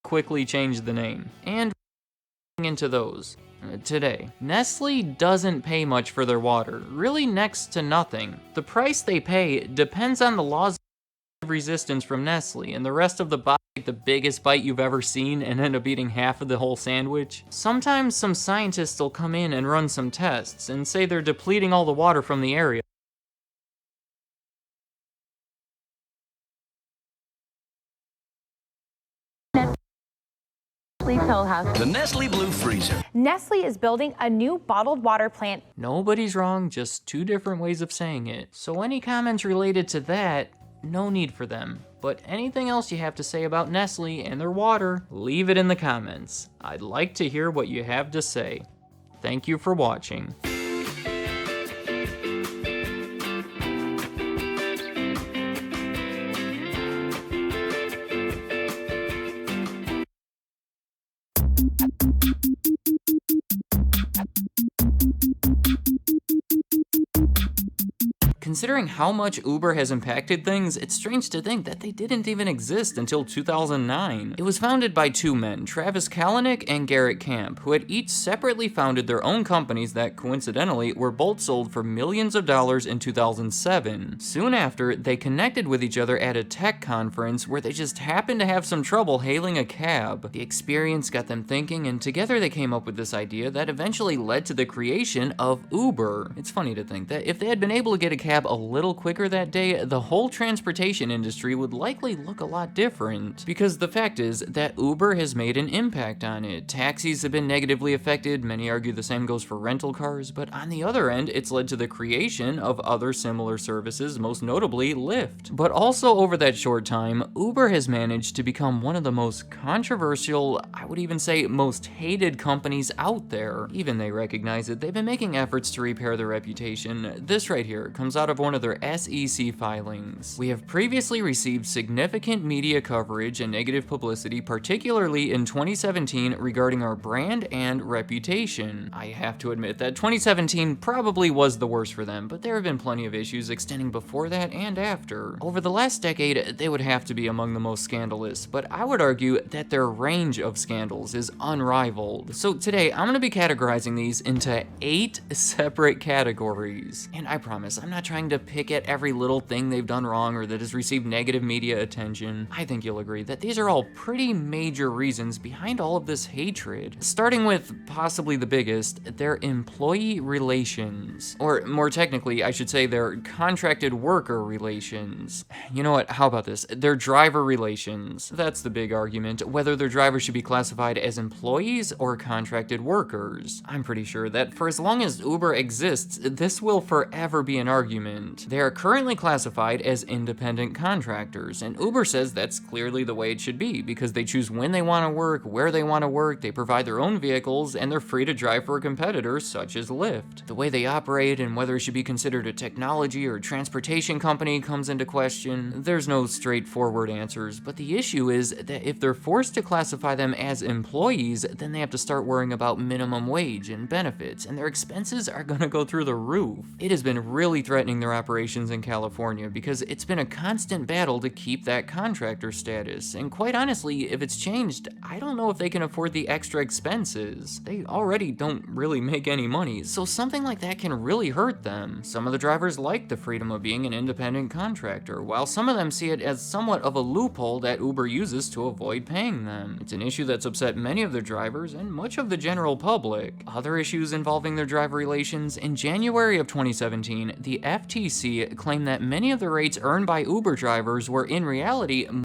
Quickly change the name. And into those. Today, Nestle doesn't pay much for their water, really next to nothing. The price they pay depends on the laws of resistance from Nestle, and the rest of the bite, the biggest bite you've ever seen and end up eating half of the whole sandwich. Sometimes some scientists will come in and run some tests and say they're depleting all the water from the area. The Nestle Blue Freezer. Nestle is building a new bottled water plant. Nobody's wrong, just two different ways of saying it. So any comments related to that, no need for them. But anything else you have to say about Nestle and their water, leave it in the comments. I'd like to hear what you have to say. Thank you for watching. Considering how much Uber has impacted things, it's strange to think that they didn't even exist until 2009. It was founded by two men, Travis Kalanick and Garrett Camp, who had each separately founded their own companies that, coincidentally, were both sold for millions of dollars in 2007. Soon after, they connected with each other at a tech conference where they just happened to have some trouble hailing a cab. The experience got them thinking, and together they came up with this idea that eventually led to the creation of Uber. It's funny to think that if they had been able to get a cab a little quicker that day, the whole transportation industry would likely look a lot different. Because the fact is that Uber has made an impact on it. Taxis have been negatively affected, many argue the same goes for rental cars, but on the other end, it's led to the creation of other similar services, most notably Lyft. But also over that short time, Uber has managed to become one of the most controversial, I would even say most hated companies out there. Even they recognize it. They've been making efforts to repair their reputation. This right here comes out of one of their SEC filings. We have previously received significant media coverage and negative publicity, particularly in 2017, regarding our brand and reputation. I have to admit that 2017 probably was the worst for them, but there have been plenty of issues extending before that and after. Over the last decade, they would have to be among the most scandalous, but I would argue that their range of scandals is unrivaled. So today, I'm going to be categorizing these into 8 separate categories. And I promise, I'm not trying to pick at every little thing they've done wrong or that has received negative media attention. I think you'll agree that these are all pretty major reasons behind all of this hatred. Starting with possibly the biggest, their employee relations. Or more technically, I should say their contracted worker relations. You know what, how about this? Their driver relations. That's the big argument, whether their drivers should be classified as employees or contracted workers. I'm pretty sure that for as long as Uber exists, this will forever be an argument. They are currently classified as independent contractors, and Uber says that's clearly the way it should be because they choose when they want to work, where they want to work, they provide their own vehicles, and they're free to drive for a competitor such as Lyft. The way they operate and whether it should be considered a technology or transportation company comes into question. There's no straightforward answers, but the issue is that if they're forced to classify them as employees, then they have to start worrying about minimum wage and benefits, and their expenses are gonna go through the roof. It has been really threatening their operations in California because it's been a constant battle to keep that contractor status, and quite honestly, if it's changed, I don't know if they can afford the extra expenses. They already don't really make any money, so something like that can really hurt them. Some of the drivers like the freedom of being an independent contractor, while some of them see it as somewhat of a loophole that Uber uses to avoid paying them. It's an issue that's upset many of their drivers and much of the general public. Other issues involving their driver relations: in January of 2017, the FTC claimed that many of the rates earned by Uber drivers were in reality